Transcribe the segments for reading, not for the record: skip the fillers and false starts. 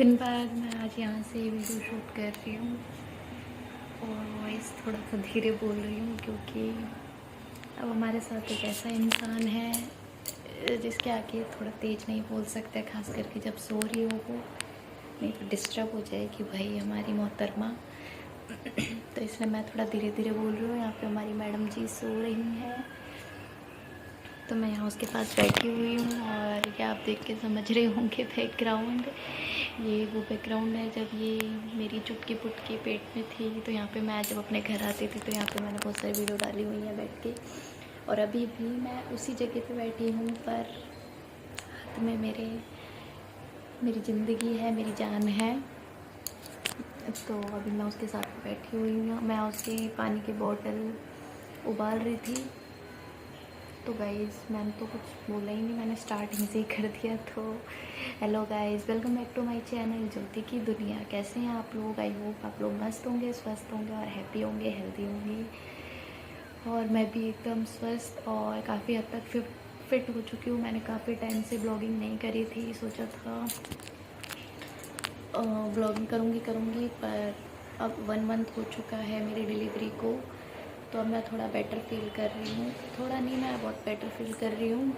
दिन बाद मैं आज यहाँ से वीडियो शूट कर रही हूँ और वॉइस थोड़ा सा धीरे बोल रही हूँ क्योंकि अब हमारे साथ एक ऐसा इंसान है जिसके आगे थोड़ा तेज नहीं बोल सकते, खास करके जब सो रही हो वो, नहीं तो डिस्टर्ब हो जाएगी भाई हमारी मोहतरमा। तो इसलिए मैं थोड़ा धीरे धीरे बोल रही हूँ। यहाँ पे हमारी मैडम जी सो रही हैं तो मैं यहाँ उसके पास बैठी हुई हूँ और ये आप देख के समझ रहे होंगे बैकग्राउंड, ये वो बैकग्राउंड है जब ये मेरी चुटकी पुटकी पेट में थी। तो यहाँ पे मैं जब अपने घर आती थी तो यहाँ पे मैंने बहुत सारी वीडियो डाली हुई है बैठ के, और अभी भी मैं उसी जगह पे बैठी हूँ, पर हाथ में मेरी ज़िंदगी है, मेरी जान है। तो अभी मैं उसके साथ बैठी हुई हूँ, मैं उसकी पानी की बोतल उबाल रही थी। तो गाइज़ मैंने तो कुछ बोला ही नहीं, मैंने स्टार्टिंग से ही कर दिया। तो hello guys, welcome back to my channel Jyoti की दुनिया। कैसे हैं आप लोग? आई होप आप लोग मस्त होंगे, स्वस्थ होंगे और हैप्पी होंगे, हेल्दी होंगे। और मैं भी एकदम स्वस्थ और काफ़ी हद तक फिट हो चुकी हूँ। मैंने काफ़ी टाइम से ब्लॉगिंग नहीं करी थी, सोचा था ब्लॉगिंग करूँगी, पर अब 1 मंथ हो चुका है मेरी डिलीवरी को। तो अब मैं थोड़ा बेटर फील कर रही हूँ, थोड़ा नहीं, मैं बहुत बेटर फील कर रही हूँ।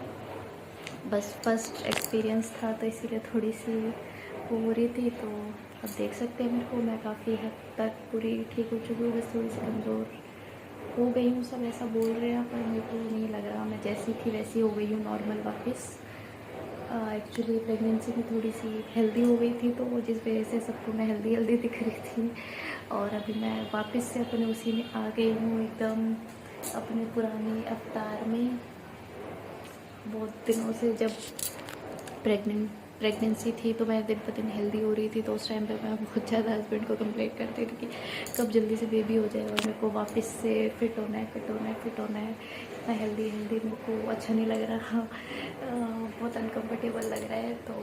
बस फर्स्ट एक्सपीरियंस था तो इसीलिए थोड़ी सी वो हो रही थी। तो अब देख सकते हैं मेरे को, मैं काफ़ी हद तक पूरी ठीक हो चुकी हूँ, बस थोड़ी सी कमज़ोर हो गई हूँ। सब ऐसा बोल रहे हैं पर मेरे को नहीं लग रहा, मैं जैसी थी वैसी हो गई हूँ, नॉर्मल वापस। एक्चुअली प्रेगनेंसी में थोड़ी सी हेल्दी हो गई थी तो जिस वजह से सबको मैं हेल्दी दिख रही थी, और अभी मैं वापस से अपने उसी में आ गई हूँ, एकदम अपने पुराने अवतार में। बहुत दिनों से जब प्रेगनेंसी थी तो मैं दिन पर दिन हेल्दी हो रही थी, तो उस टाइम पे मैं बहुत ज़्यादा हस्बैंड को कंप्लेंट करती थी कि कब जल्दी से बेबी हो जाए और मेरे को वापस से फिट होना है। इतना हेल्दी मेरे को अच्छा नहीं लग रहा, बहुत अनकम्फर्टेबल लग रहा है। तो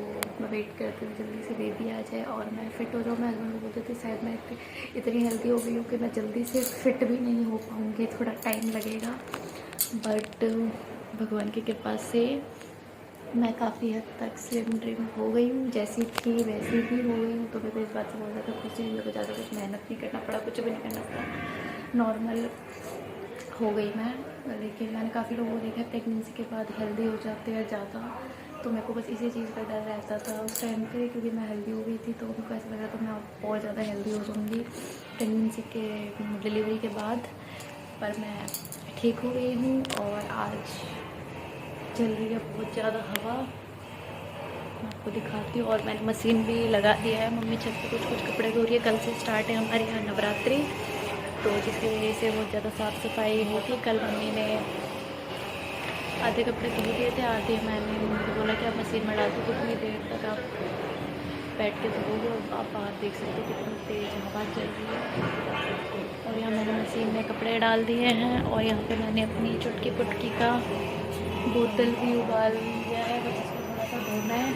मैं वेट करती हूँ जल्दी से बेबी आ जाए और मैं फ़िट हो जाऊँ। मैं हस्बैंड को बोलती थी शायद मैं इतनी हेल्दी हो गई हूँ कि मैं जल्दी से फ़िट भी नहीं हो पाऊँगी, थोड़ा टाइम लगेगा। बट भगवान की कृपा से मैं काफ़ी हद तक स्लिम ड्रिम हो गई हूँ, जैसी थी वैसी ही हो गई हूँ। तो मेरे को इस बात से बहुत ज़्यादा खुशी है, मेरे को ज़्यादा कुछ मेहनत नहीं करना पड़ा, कुछ भी नहीं करना पड़ा, नॉर्मल हो गई मैं। लेकिन मैंने काफ़ी लोगों को देखा है प्रेगनेंसी के बाद हेल्दी हो जाते हैं ज़्यादा, तो मेरे को बस इसी चीज़ का डर रहता था उस टाइम पे, क्योंकि मैं हेल्दी हो गई थी तो उनको ऐसा लग रहा था मैं और ज़्यादा हेल्दी हो जाऊँगी प्रेगनेंसी के डिलीवरी के बाद। पर मैं ठीक हो गई हूँ और आज चल रही है बहुत ज़्यादा हवा, मैं आपको दिखाती हूँ। और मैंने मशीन भी लगा दिया है, मम्मी छत पे कुछ कपड़े धो रही है। कल से स्टार्ट है हमारे यहाँ नवरात्रि, तो जिसकी वजह से बहुत ज़्यादा साफ़ सफाई हुई थी। कल मम्मी ने आधे कपड़े धो दिए थे, आधे मैंने मम्मी को बोला कि आप मशीन में डाल दो, कितनी देर तक आप बैठ के धोगे। और आप बाहर देख सकते हो कितनी तेज़ हवा चल रही है। और यहाँ मैंने मशीन में कपड़े डाल दिए हैं और यहाँ पे मैंने अपनी चुटकी पुटकी का बोतल भी उबाल लिया है, बस इसको थोड़ा सा धोना है।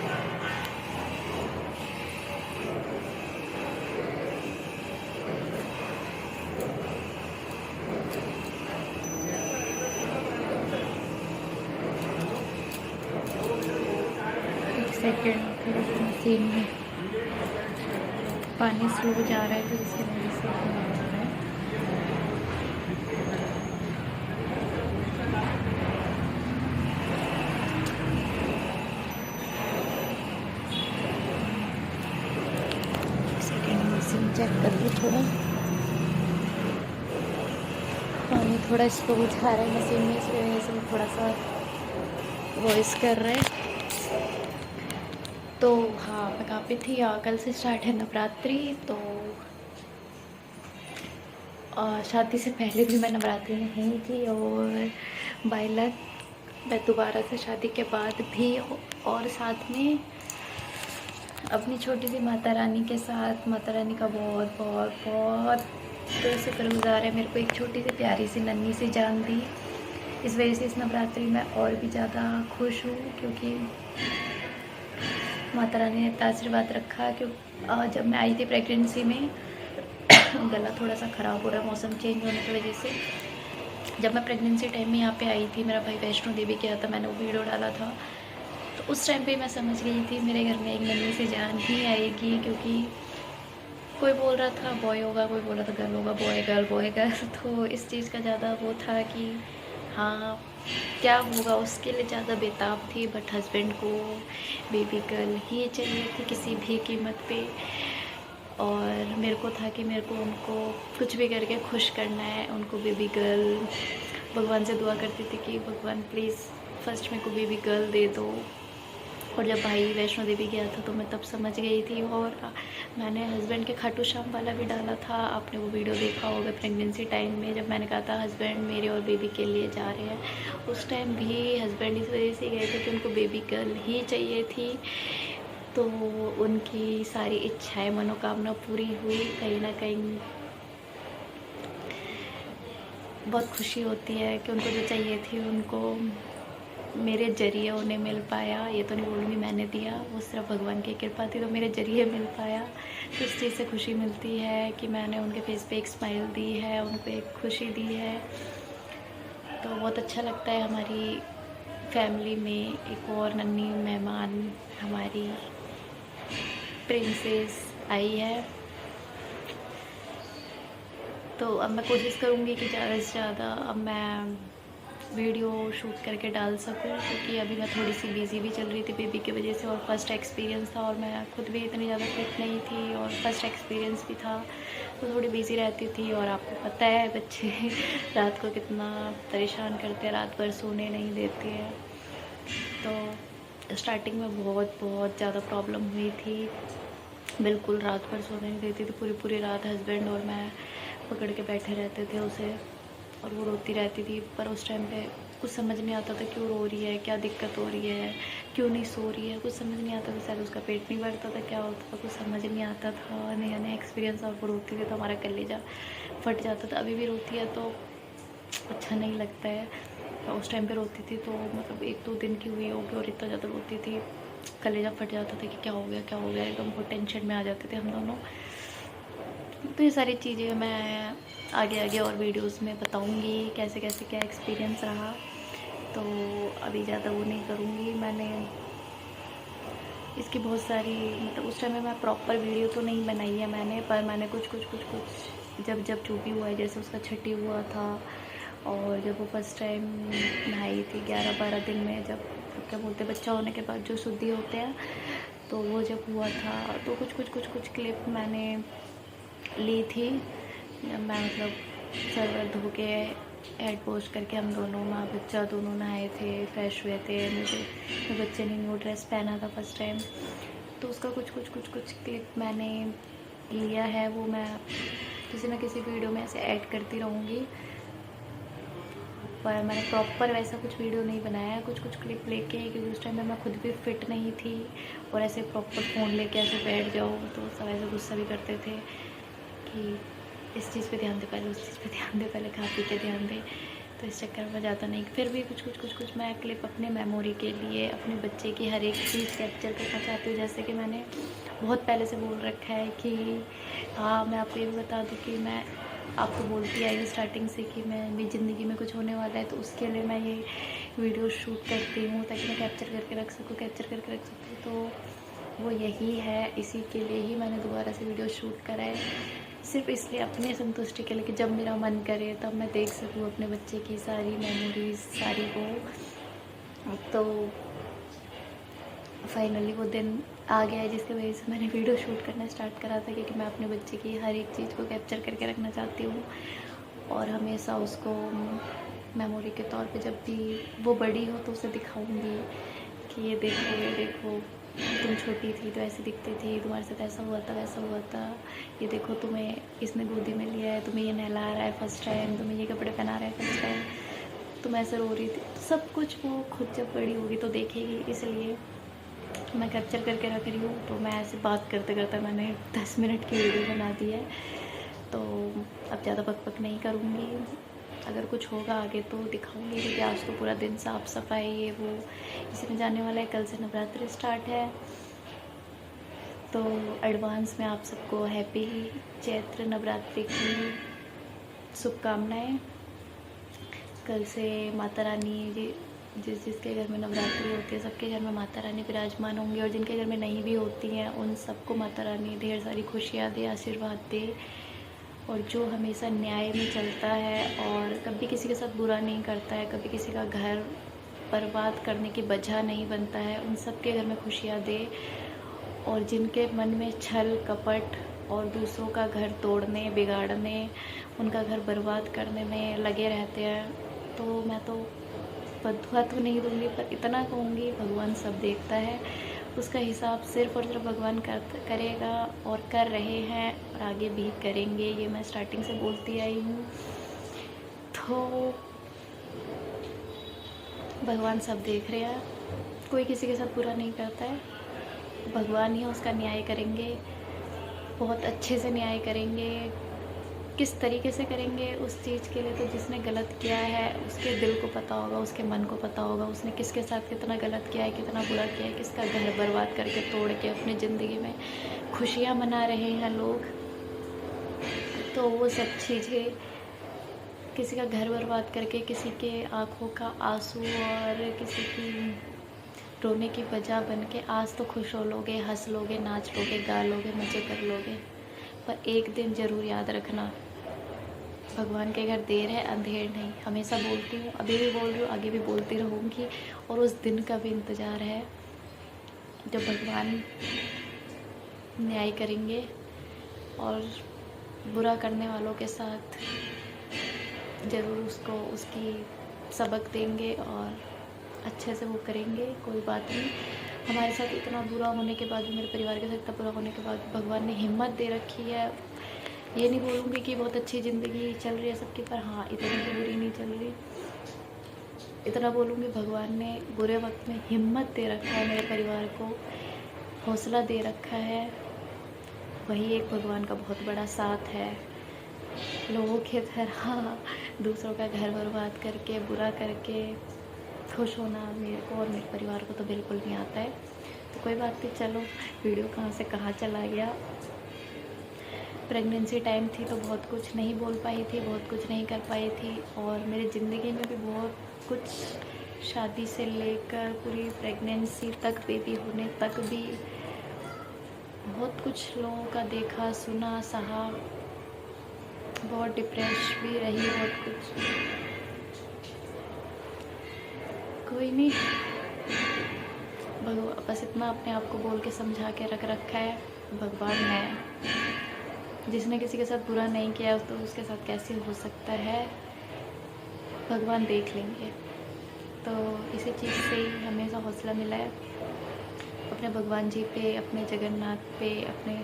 एक सेकेंड, मशीन में पानी स्लो जा रहा है तो जिसकी वजह से हो रहा है। मशीन चेक कर लो, थोड़ा पानी थोड़ा स्लो जा रहा है मशीन में, इस वजह से थोड़ा सा वॉइस कर रहे हैं। तो हाँ, मैं काफ़ी थी, कल से स्टार्ट है नवरात्रि। तो शादी से पहले भी मैं नवरात्रि में नहीं थी और बाय लक मैं दोबारा से शादी के बाद भी, और साथ में अपनी छोटी सी माता रानी के साथ। माता रानी का बहुत बहुत बहुत दिल से शुक्रगुजार है, मेरे को एक छोटी सी प्यारी सी नन्ही सी जान दी। इस वजह से इस नवरात्रि में और भी ज़्यादा खुश हूँ, क्योंकि माता रानी ने इतना आशीर्वाद रखा। कि जब मैं आई थी प्रेगनेंसी में गला थोड़ा सा ख़राब हो रहा है मौसम चेंज होने की वजह से। जब मैं प्रेगनेंसी टाइम में यहाँ पे आई थी, मेरा भाई वैष्णो देवी गया था, मैंने वो वीडियो डाला था। तो उस टाइम पे मैं समझ गई थी मेरे घर में एक नन्ही सी जान ही आएगी, क्योंकि कोई बोल रहा था बॉय होगा, कोई बोल रहा था गर्ल होगा, बॉय गर्ल बॉय गर्ल। तो इस चीज़ का ज़्यादा वो था कि हाँ क्या होगा, उसके लिए ज़्यादा बेताब थी। बट हस्बैंड को बेबी गर्ल ही चाहिए थी किसी भी कीमत पे। और मेरे को था कि मेरे को उनको कुछ भी करके खुश करना है, उनको बेबी गर्ल। भगवान से दुआ करती थी कि भगवान प्लीज़ फर्स्ट मेरे को बेबी गर्ल दे दो। और जब भाई वैष्णो देवी गया था तो मैं तब समझ गई थी। और मैंने हस्बैंड के खाटू श्याम वाला भी डाला था, आपने वो वीडियो देखा होगा प्रेगनेंसी टाइम में, जब मैंने कहा था हस्बैंड मेरे और बेबी के लिए जा रहे हैं। उस टाइम भी हस्बैंड इस वजह से गए थे कि उनको बेबी गर्ल ही चाहिए थी। तो उनकी सारी इच्छाएं मनोकामना पूरी हुई। कहीं ना कहीं बहुत खुशी होती है कि उनको जो चाहिए थी उनको मेरे जरिए उन्हें मिल पाया। ये तो नहीं बोलूँगी मैंने दिया, वो सिर्फ भगवान की कृपा थी, तो मेरे जरिए मिल पाया। तो इस चीज़ से खुशी मिलती है कि मैंने उनके फेस पे एक स्माइल दी है, उनको एक खुशी दी है। तो बहुत अच्छा लगता है हमारी फैमिली में एक और नन्ही मेहमान, हमारी प्रिंसेस आई है। तो अब मैं कोशिश करूँगी कि ज़्यादा से ज़्यादा अब मैं वीडियो शूट करके डाल सकूँ, क्योंकि अभी मैं थोड़ी सी बिज़ी भी चल रही थी बेबी की वजह से, और फर्स्ट एक्सपीरियंस था और मैं खुद भी इतनी ज़्यादा फिट नहीं थी और फर्स्ट एक्सपीरियंस भी था, तो थोड़ी बिज़ी रहती थी। और आपको पता है बच्चे रात को कितना परेशान करते हैं, रात भर सोने नहीं देते हैं। तो स्टार्टिंग में बहुत बहुत ज़्यादा प्रॉब्लम हुई थी, बिल्कुल रात भर सोने नहीं देती थी। पूरी पूरी रात हस्बैंड और मैं पकड़ के बैठे रहते थे उसे, और वो रोती रहती थी। पर उस टाइम पे कुछ समझ नहीं आता था क्यों रो रही है, क्या दिक्कत हो रही है, क्यों नहीं सो रही है, कुछ समझ नहीं आता था। शायद उसका पेट नहीं भरता था, क्या होता था, कुछ समझ नहीं आता था। नया नया एक्सपीरियंस, और वो रोती थी तो हमारा कलेजा फट जाता था। अभी भी रोती है तो अच्छा नहीं लगता है। उस टाइम पे रोती थी तो मतलब 1-2 दिन की हुई होगी, और इतना ज़्यादा रोती थी, कलेजा फट जाता था कि क्या हो गया क्या हो गया, एकदम बहुत टेंशन में आ जाते थे हम दोनों। तो ये सारी चीज़ें मैं आगे आगे और वीडियोस में बताऊंगी कैसे कैसे क्या एक्सपीरियंस रहा। तो अभी ज़्यादा वो नहीं करूँगी। मैंने इसकी बहुत सारी मतलब उस टाइम में मैं प्रॉपर वीडियो तो नहीं बनाई है मैंने, पर मैंने कुछ जब जब जो भी हुआ है, जैसे उसका छठी हुआ था, और जब वो फर्स्ट टाइम नहाई थी 11-12 दिन में, जब क्या बोलते हैं बच्चा होने के बाद जो शुद्धि होते हैं, तो वो जब हुआ था, तो कुछ क्लिप मैंने ली थी। जब मैं मतलब सर धो के हेड वॉश करके हम दोनों माँ बच्चा दोनों नहाए थे, फ्रेश हुए थे। मेरे बच्चे ने न्यू ड्रेस पहना था फर्स्ट टाइम, तो उसका कुछ क्लिप मैंने लिया है। वो मैं किसी न किसी वीडियो में ऐसे ऐड करती रहूँगी, पर मैंने प्रॉपर वैसा कुछ वीडियो नहीं बनाया है। कुछ क्लिप लेके, क्योंकि उस टाइम में मैं खुद भी फिट नहीं थी, और ऐसे प्रॉपर फ़ोन लेके ऐसे बैठ जाओ तो सब ऐसे गुस्सा भी करते थे कि इस चीज़ पे ध्यान दे, पहले उस चीज़ पे ध्यान दे, पहले खा पी के ध्यान दे। तो इस चक्कर में ज़्यादा नहीं, फिर भी कुछ मैं क्लिप अपने मेमोरी के लिए, अपने बच्चे की हर एक चीज़ कैप्चर करना चाहती हूँ। जैसे कि मैंने बहुत पहले से बोल रखा है कि हाँ, मैं आपको ये भी बता दूँ कि मैं आपको बोलती आई हूँ स्टार्टिंग से कि मैं मेरी ज़िंदगी में कुछ होने वाला है, तो उसके लिए मैं ये वीडियो शूट करती हूँ ताकि मैं कैप्चर करके रख सकूँ। तो वो यही है, इसी के लिए ही मैंने दोबारा से वीडियो शूट करा है, सिर्फ इसलिए अपने संतुष्टि के लिए कि जब मेरा मन करे तब मैं देख सकूँ अपने बच्चे की सारी मेमोरीज सारी वो। तो फाइनली वो दिन आ गया है जिसकी वजह से मैंने वीडियो शूट करना स्टार्ट करा था, क्योंकि मैं अपने बच्चे की हर एक चीज़ को कैप्चर करके रखना चाहती हूँ, और हमेशा उसको मेमोरी के तौर पे जब भी वो बड़ी हो तो उसे दिखाऊंगी कि ये देखो तुम छोटी थी तो ऐसी दिखती थी, तुम्हारे साथ ऐसा हुआ था वैसा हुआ था, ये देखो तुम्हें इसने गोदी में लिया है, तुम्हें ये नहला रहा है फर्स्ट टाइम, तुम्हें ये कपड़े पहना रहा है फर्स्ट टाइम, तुम ऐसे रो रही थी। तो सब कुछ वो खुद जब बड़ी होगी तो देखेगी, इसलिए मैं कैप्चर करके रख रही हूँ। तो मैं ऐसे बात करते करते मैंने 10 मिनट की वीडियो बना दी है, तो अब ज़्यादा बक नहीं करूँगी। अगर कुछ होगा आगे तो दिखाऊंगी, क्योंकि आज तो पूरा दिन साफ़ सफाई ये वो इसी में जाने वाला है। कल से नवरात्रि स्टार्ट है, तो एडवांस में आप सबको हैप्पी चैत्र नवरात्रि की शुभकामनाएँ। कल से माता रानी जी जिसके घर में नवरात्रि होती है सबके घर में माता रानी विराजमान होंगी, और जिनके घर में नहीं भी होती हैं उन सबको माता रानी ढेर सारी खुशियाँ दे, आशीर्वाद दे। और जो हमेशा न्याय में चलता है और कभी किसी के साथ बुरा नहीं करता है, कभी किसी का घर बर्बाद करने की वजह नहीं बनता है, उन सब के घर में खुशियाँ दे। और जिनके मन में छल कपट और दूसरों का घर तोड़ने बिगाड़ने, उनका घर बर्बाद करने में लगे रहते हैं, तो मैं तो बदुआ तो नहीं दूँगी, पर इतना कहूँगी भगवान सब देखता है। उसका हिसाब सिर्फ़ और सिर्फ भगवान करेगा, और कर रहे हैं और आगे भी करेंगे। ये मैं स्टार्टिंग से बोलती आई हूँ। तो भगवान सब देख रहे हैं, कोई किसी के साथ बुरा नहीं करता है। भगवान ही उसका न्याय करेंगे, बहुत अच्छे से न्याय करेंगे। किस तरीके से करेंगे उस चीज़ के लिए तो जिसने गलत किया है उसके दिल को पता होगा, उसके मन को पता होगा, उसने किसके साथ कितना गलत किया है, कितना बुरा किया है, किसका घर बर्बाद करके तोड़ के अपनी ज़िंदगी में खुशियाँ मना रहे हैं लोग। तो वो सब चीज़ें, किसी का घर बर्बाद करके किसी के आँखों का आंसू और किसी की रोने की वजह बन के आज तो खुश हो लोगे, हंस लोगे, नाच लोगे, गा लोगे, मज़े कर लोगे, पर एक दिन ज़रूर याद रखना, भगवान के घर देर है अंधेर नहीं। हमेशा बोलती हूँ, अभी भी बोल रही हूँ, आगे भी बोलती रहूँगी। और उस दिन का भी इंतज़ार है जब भगवान न्याय करेंगे और बुरा करने वालों के साथ ज़रूर उसको उसकी सबक देंगे और अच्छे से वो करेंगे। कोई बात नहीं, हमारे साथ इतना बुरा होने के बाद भी, मेरे परिवार के साथ इतना बुरा होने के बाद भगवान ने हिम्मत दे रखी है। ये नहीं बोलूँगी कि बहुत अच्छी ज़िंदगी चल रही है सबकी, पर हाँ इतनी भी बुरी नहीं चल रही। इतना बोलूँगी भगवान ने बुरे वक्त में हिम्मत दे रखा है, मेरे परिवार को हौसला दे रखा है। वही एक भगवान का बहुत बड़ा साथ है। लोगों की तरह दूसरों का घर बर्बाद करके बुरा करके खुश होना मेरे को और मेरे परिवार को तो बिल्कुल नहीं आता है। तो कोई बात नहीं, चलो वीडियो कहाँ से कहाँ चला गया। प्रेगनेंसी टाइम थी तो बहुत कुछ नहीं बोल पाई थी, बहुत कुछ नहीं कर पाई थी, और मेरी ज़िंदगी में भी बहुत कुछ, शादी से लेकर पूरी प्रेगनेंसी तक, बेबी होने तक भी बहुत कुछ लोगों का देखा सुना सहा, बहुत डिप्रेस भी रही, बहुत कुछ। कोई नहीं, भगवान बस इतना अपने आप को बोल के समझा के रख रखा है, भगवान है। जिसने किसी के साथ बुरा नहीं किया तो उसके साथ कैसे हो सकता है, भगवान देख लेंगे। तो इसी चीज़ से ही हमेशा हौसला मिला है, अपने भगवान जी पे, अपने जगन्नाथ पे, अपने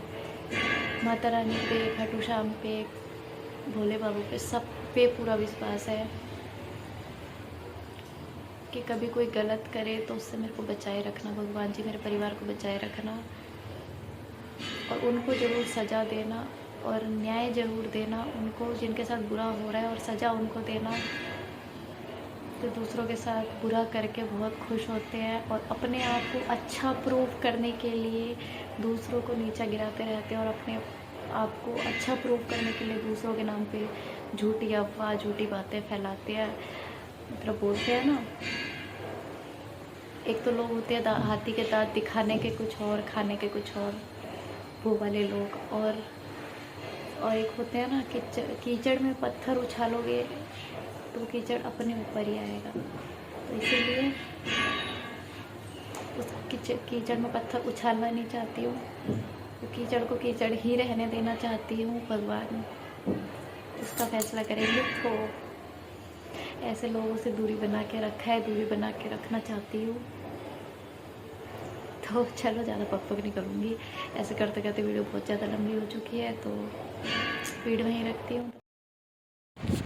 माता रानी पे, खाटू श्याम पे, भोले बाबू पे, सब पे पूरा विश्वास है कि कभी कोई गलत करे तो उससे मेरे को बचाए रखना भगवान जी, मेरे परिवार को बचाए रखना, और उनको ज़रूर सज़ा देना और न्याय ज़रूर देना उनको, जिनके साथ बुरा हो रहा है, और सज़ा उनको देना जो दूसरों के साथ बुरा करके बहुत खुश होते हैं और अपने आप को अच्छा प्रूव करने के लिए दूसरों को नीचा गिराते रहते हैं, और अपने आप को अच्छा प्रूव करने के लिए दूसरों के नाम पे झूठी अफवाह, झूठी बातें फैलाते हैं। मतलब बोलते हैं ना, एक तो लोग होते हैं हाथी के दांत दिखाने के कुछ और, खाने के कुछ और, वो वाले लोग। और एक होते हैं ना, कीचड़ में पत्थर उछालोगे तो कीचड़ अपने ऊपर ही आएगा। तो इसीलिए उस कीचड़ में पत्थर उछालना नहीं चाहती हूँ, तो कीचड़ को कीचड़ ही रहने देना चाहती हूँ। भगवान उसका फैसला करेंगे। तो ऐसे लोगों से दूरी बना के रखा है, दूरी बना के रखना चाहती हूँ। तो चलो, ज़्यादा पक नहीं करूँगी, ऐसे करते करते वीडियो बहुत ज़्यादा लंबी हो चुकी है, तो वीडियो वहीं रखती हूँ।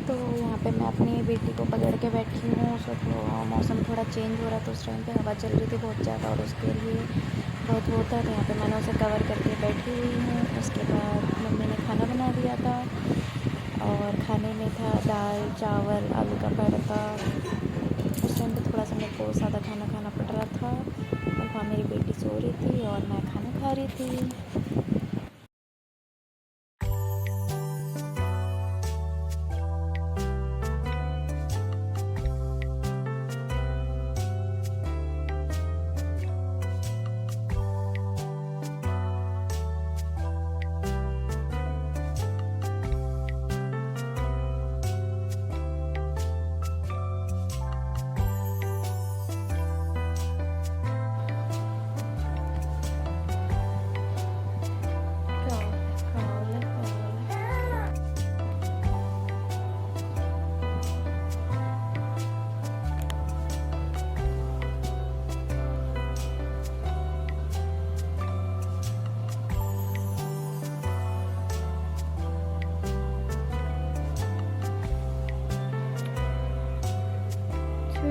तो यहाँ पे मैं अपनी बेटी को पकड़ के बैठी हूँ। तो मौसम थोड़ा चेंज हो रहा था, उस टाइम पे हवा चल रही थी बहुत ज़्यादा, और उसके लिए बहुत वो था, तो यहाँ पे मैंने उसे कवर करके बैठी हुई हूँ। उसके बाद मम्मी ने खाना बना दिया था, और खाने में था दाल चावल आलू का पराठा। उस टाइम पे थोड़ा सा मेरे को सादा खाना खाना पड़ रहा था, और वहाँ मेरी बेटी सो रही थी और मैं खाना खा रही थी।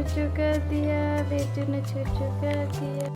चू चू कर दिया, बेटू ने चू चू कर दिया।